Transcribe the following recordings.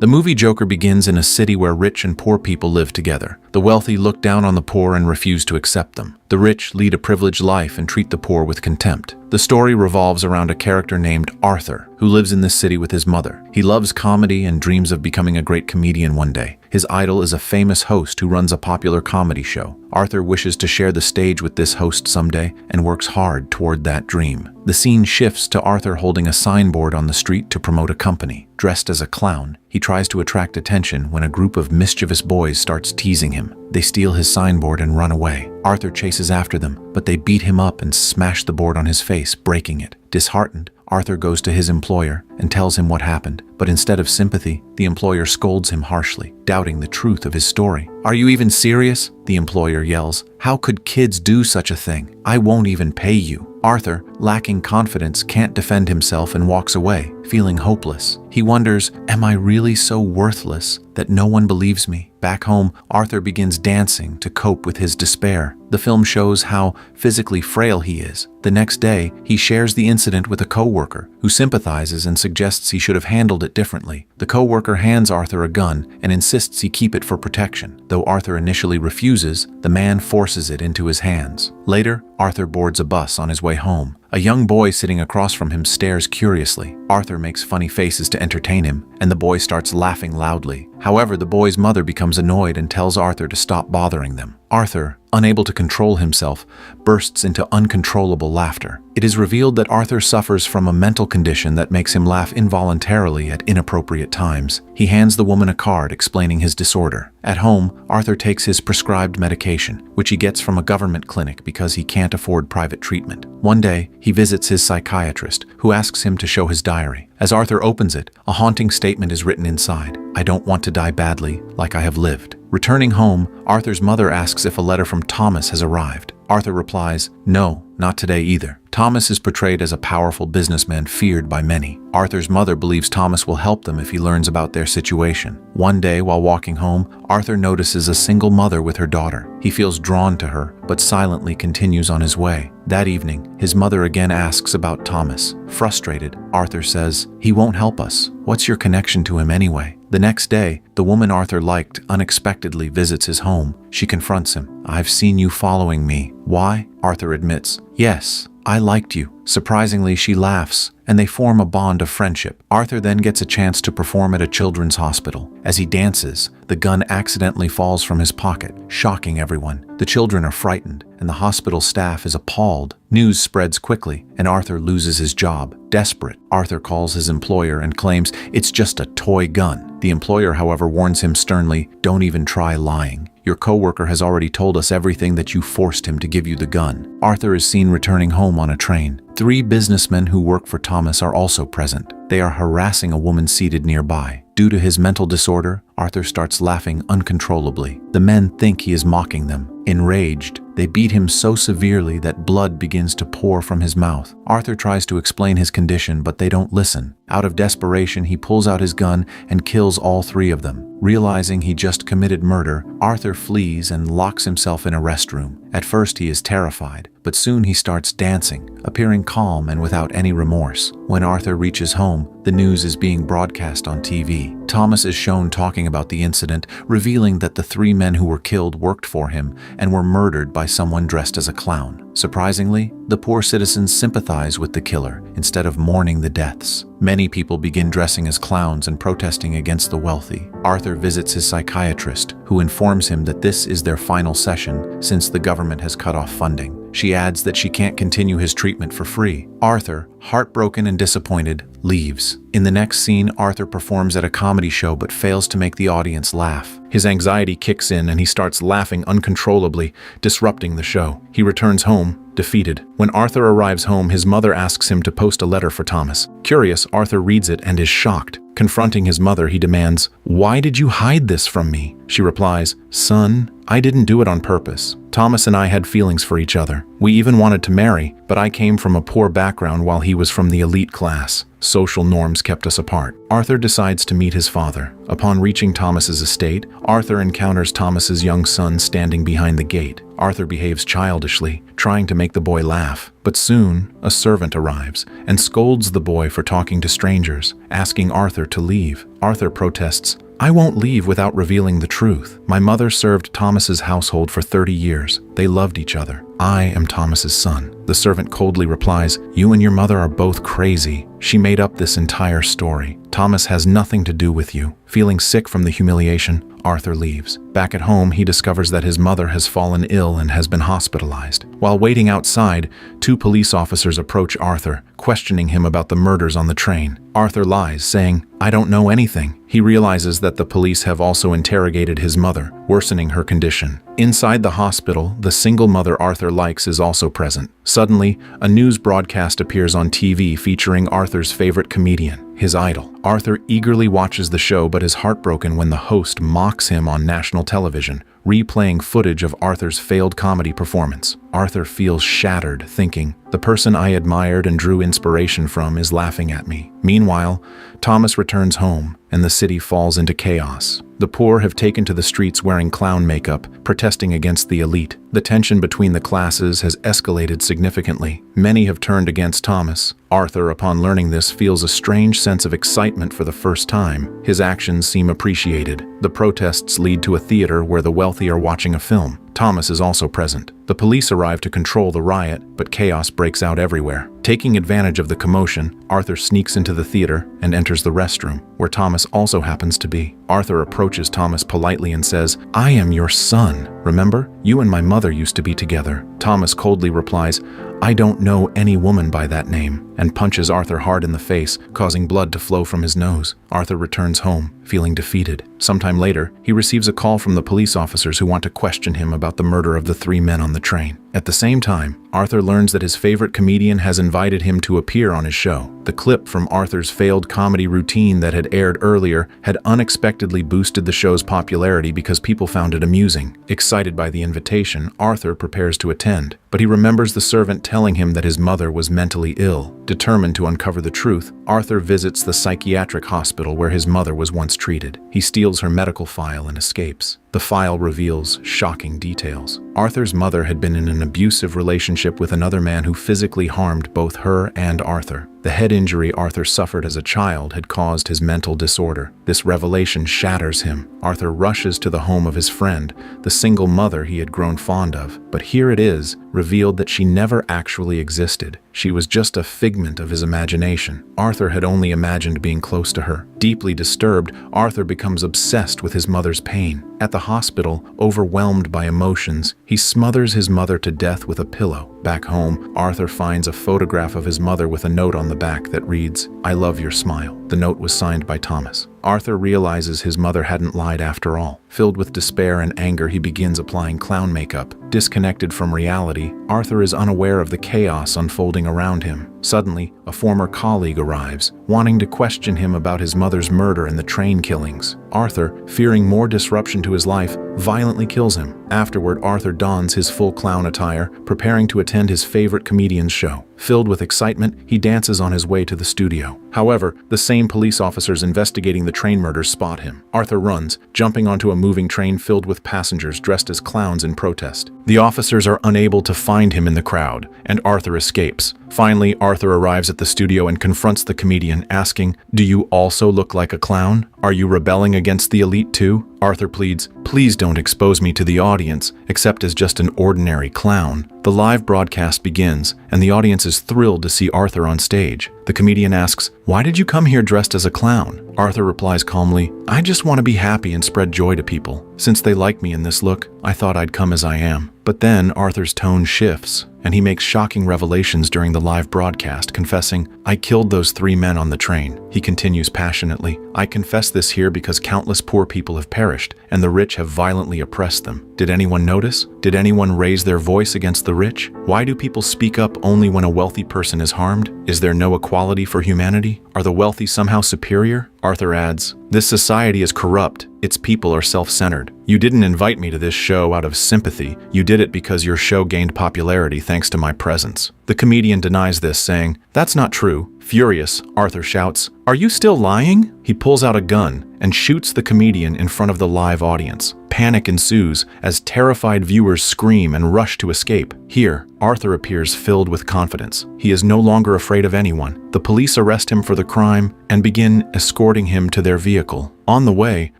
The movie Joker begins in a city where rich and poor people live together. The wealthy look down on the poor and refuse to accept them. The rich lead a privileged life and treat the poor with contempt. The story revolves around a character named Arthur, who lives in this city with his mother. He loves comedy and dreams of becoming a great comedian one day. His idol is a famous host who runs a popular comedy show. Arthur wishes to share the stage with this host someday and works hard toward that dream. The scene shifts to Arthur holding a signboard on the street to promote a company. Dressed as a clown, he tries to attract attention when a group of mischievous boys starts teasing him. They steal his signboard and run away. Arthur chases after them, but they beat him up and smash the board on his face, breaking it. Disheartened, Arthur goes to his employer and tells him what happened, but instead of sympathy, the employer scolds him harshly, doubting the truth of his story. "Are you even serious?" the employer yells. "How could kids do such a thing? I won't even pay you." Arthur, lacking confidence, can't defend himself and walks away, feeling hopeless. He wonders, am I really so worthless that no one believes me? Back home, Arthur begins dancing to cope with his despair. The film shows how physically frail he is. The next day, he shares the incident with a co-worker who sympathizes and suggests he should have handled it differently. The co-worker hands Arthur a gun and insists he keep it for protection. Though Arthur initially refuses, the man forces it into his hands. Later, Arthur boards a bus on his way home. A young boy sitting across from him stares curiously. Arthur makes funny faces to entertain him, and the boy starts laughing loudly. However, the boy's mother becomes annoyed and tells Arthur to stop bothering them. Arthur, unable to control himself, bursts into uncontrollable laughter. It is revealed that Arthur suffers from a mental condition that makes him laugh involuntarily at inappropriate times. He hands the woman a card explaining his disorder. At home, Arthur takes his prescribed medication, which he gets from a government clinic because he can't afford private treatment. One day, he visits his psychiatrist, who asks him to show his diary. As Arthur opens it, a haunting statement is written inside. "I don't want to die badly, like I have lived." Returning home, Arthur's mother asks if a letter from Thomas has arrived. Arthur replies, "No, not today either." Thomas is portrayed as a powerful businessman feared by many. Arthur's mother believes Thomas will help them if he learns about their situation. One day, while walking home, Arthur notices a single mother with her daughter. He feels drawn to her, but silently continues on his way. That evening, his mother again asks about Thomas. Frustrated, Arthur says, "He won't help us. What's your connection to him anyway?" The next day, the woman Arthur liked unexpectedly visits his home. She confronts him. "I've seen you following me." "Why?" Arthur admits. "Yes, I liked you." Surprisingly, she laughs, and they form a bond of friendship. Arthur then gets a chance to perform at a children's hospital. As he dances, the gun accidentally falls from his pocket, shocking everyone. The children are frightened, and the hospital staff is appalled. News spreads quickly, and Arthur loses his job. Desperate, Arthur calls his employer and claims it's just a toy gun. The employer, however, warns him sternly, "Don't even try lying. Your coworker has already told us everything that you forced him to give you the gun." Arthur is seen returning home on a train. 3 businessmen who work for Thomas are also present. They are harassing a woman seated nearby. Due to his mental disorder, Arthur starts laughing uncontrollably. The men think he is mocking them. Enraged, they beat him so severely that blood begins to pour from his mouth. Arthur tries to explain his condition, but they don't listen. Out of desperation, he pulls out his gun and kills all 3 of them. Realizing he just committed murder, Arthur flees and locks himself in a restroom. At first, he is terrified, but soon he starts dancing, appearing calm and without any remorse. When Arthur reaches home, the news is being broadcast on TV. Thomas is shown talking about the incident, revealing that the 3 men who were killed worked for him and were murdered by someone dressed as a clown. Surprisingly, the poor citizens sympathize with the killer instead of mourning the deaths. Many people begin dressing as clowns and protesting against the wealthy. Arthur visits his psychiatrist, who informs him that this is their final session since the government has cut off funding. She adds that she can't continue his treatment for free. Arthur, heartbroken and disappointed, leaves. In the next scene, Arthur performs at a comedy show but fails to make the audience laugh. His anxiety kicks in and he starts laughing uncontrollably, disrupting the show. He returns home, defeated. When Arthur arrives home, his mother asks him to post a letter for Thomas. Curious, Arthur reads it and is shocked. Confronting his mother, he demands, "Why did you hide this from me?" She replies, "Son, I didn't do it on purpose. Thomas and I had feelings for each other. We even wanted to marry, but I came from a poor background while he was from the elite class. Social norms kept us apart." Arthur decides to meet his father. Upon reaching Thomas's estate, Arthur encounters Thomas's young son standing behind the gate. Arthur behaves childishly, trying to make the boy laugh. But soon, a servant arrives and scolds the boy for talking to strangers, asking Arthur to leave. Arthur protests, "I won't leave without revealing the truth. My mother served Thomas's household for 30 years. They loved each other. I am Thomas's son." The servant coldly replies, "You and your mother are both crazy. She made up this entire story. Thomas has nothing to do with you." Feeling sick from the humiliation, Arthur leaves. Back at home, he discovers that his mother has fallen ill and has been hospitalized. While waiting outside, 2 police officers approach Arthur, questioning him about the murders on the train. Arthur lies, saying, "I don't know anything." He realizes that the police have also interrogated his mother, worsening her condition. Inside the hospital, the single mother Arthur likes is also present. Suddenly, a news broadcast appears on TV featuring Arthur's favorite comedian, his idol. Arthur eagerly watches the show but is heartbroken when the host mocks him on national television, replaying footage of Arthur's failed comedy performance. Arthur feels shattered, thinking, "The person I admired and drew inspiration from is laughing at me." Meanwhile, Thomas returns home, and the city falls into chaos. The poor have taken to the streets wearing clown makeup, protesting against the elite. The tension between the classes has escalated significantly. Many have turned against Thomas. Arthur, upon learning this, feels a strange sense of excitement for the first time. His actions seem appreciated. The protests lead to a theater where the wealthy are watching a film. Thomas is also present. The police arrive to control the riot, but chaos breaks out everywhere. Taking advantage of the commotion, Arthur sneaks into the theater and enters the restroom, where Thomas also happens to be. Arthur approaches Thomas politely and says, "I am your son. Remember? You and my mother used to be together." Thomas coldly replies, "I don't know any woman by that name," and punches Arthur hard in the face, causing blood to flow from his nose. Arthur returns home, feeling defeated. Sometime later, he receives a call from the police officers who want to question him about the murder of the 3 men on the train. At the same time, Arthur learns that his favorite comedian has invited him to appear on his show. The clip from Arthur's failed comedy routine that had aired earlier had unexpectedly boosted the show's popularity because people found it amusing. Excited by the invitation, Arthur prepares to attend, but he remembers the servant telling him that his mother was mentally ill. Determined to uncover the truth, Arthur visits the psychiatric hospital where his mother was once treated. He steals her medical file and escapes. The file reveals shocking details. Arthur's mother had been in an abusive relationship with another man who physically harmed both her and Arthur. The head injury Arthur suffered as a child had caused his mental disorder. This revelation shatters him. Arthur rushes to the home of his friend, the single mother he had grown fond of. But here it is, revealed that she never actually existed. She was just a figment of his imagination. Arthur had only imagined being close to her. Deeply disturbed, Arthur becomes obsessed with his mother's pain. At the hospital, overwhelmed by emotions, he smothers his mother to death with a pillow. Back home, Arthur finds a photograph of his mother with a note on the back that reads, "I love your smile." The note was signed by Thomas. Arthur realizes his mother hadn't lied after all. Filled with despair and anger, he begins applying clown makeup. Disconnected from reality, Arthur is unaware of the chaos unfolding around him. Suddenly, a former colleague arrives, wanting to question him about his mother's murder and the train killings. Arthur, fearing more disruption to his life, violently kills him. Afterward, Arthur dons his full clown attire, preparing to attend his favorite comedian's show. Filled with excitement, he dances on his way to the studio. However, the same police officers investigating the train murders spot him. Arthur runs, jumping onto a moving train filled with passengers dressed as clowns in protest. The officers are unable to find him in the crowd, and Arthur escapes. Finally, Arthur arrives at the studio and confronts the comedian, asking, "Do you also look like a clown? Are you rebelling against the elite too?" Arthur pleads, "Please don't expose me to the audience, except as just an ordinary clown." The live broadcast begins, and the audience is thrilled to see Arthur on stage. The comedian asks, "Why did you come here dressed as a clown?" Arthur replies calmly, "I just want to be happy and spread joy to people. Since they like me in this look, I thought I'd come as I am." But then Arthur's tone shifts, and he makes shocking revelations during the live broadcast, confessing, "I killed those 3 men on the train." He continues passionately, "I confess this here because countless poor people have perished, and the rich have violently oppressed them. Did anyone notice? Did anyone raise their voice against the rich? Why do people speak up only when a wealthy person is harmed? Is there no equality for humanity? Are the wealthy somehow superior?" Arthur adds, "This society is corrupt. Its people are self-centered. You didn't invite me to this show out of sympathy. You did it because your show gained popularity thanks to my presence." The comedian denies this, saying, "That's not true." Furious, Arthur shouts, "Are you still lying?" He pulls out a gun and shoots the comedian in front of the live audience. Panic ensues as terrified viewers scream and rush to escape. Here, Arthur appears filled with confidence. He is no longer afraid of anyone. The police arrest him for the crime and begin escorting him to their vehicle. On the way,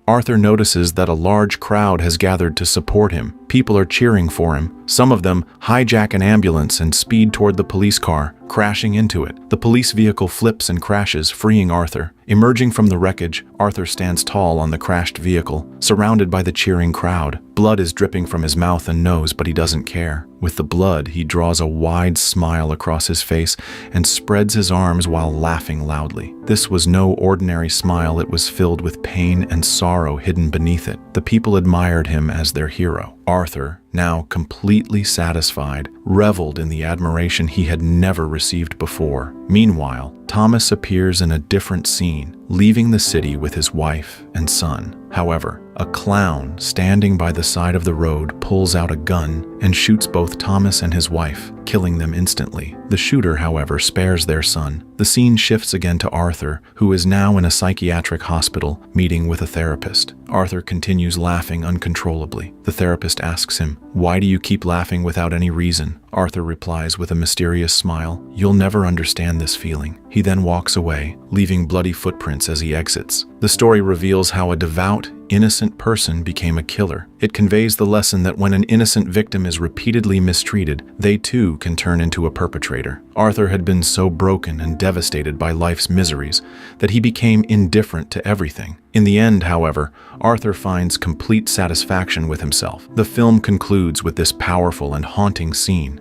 Arthur notices that a large crowd has gathered to support him. People are cheering for him. Some of them hijack an ambulance and speed toward the police car, crashing into it. The police vehicle flips and crashes, freeing Arthur. Emerging from the wreckage, Arthur stands tall on the crashed vehicle, surrounded by the cheering crowd. Blood is dripping from his mouth and nose, but he doesn't care. With the blood, he draws a wide smile across his face and spreads his arms while laughing loudly. This was no ordinary smile, it was filled with pain and sorrow hidden beneath it. The people admired him as their hero. Arthur, now completely satisfied, reveled in the admiration he had never received before. Meanwhile, Thomas appears in a different scene, leaving the city with his wife and son. However, a clown standing by the side of the road pulls out a gun and shoots both Thomas and his wife, killing them instantly. The shooter, however, spares their son. The scene shifts again to Arthur, who is now in a psychiatric hospital meeting with a therapist. Arthur continues laughing uncontrollably. The therapist asks him, "Why do you keep laughing without any reason?" Arthur replies with a mysterious smile, "You'll never understand this feeling." He then walks away, leaving bloody footprints as he exits. The story reveals how a devout, innocent person became a killer. It conveys the lesson that when an innocent victim is repeatedly mistreated, they too can turn into a perpetrator. Arthur had been so broken and devastated by life's miseries that he became indifferent to everything. In the end, however, Arthur finds complete satisfaction with himself. The film concludes with this powerful and haunting scene.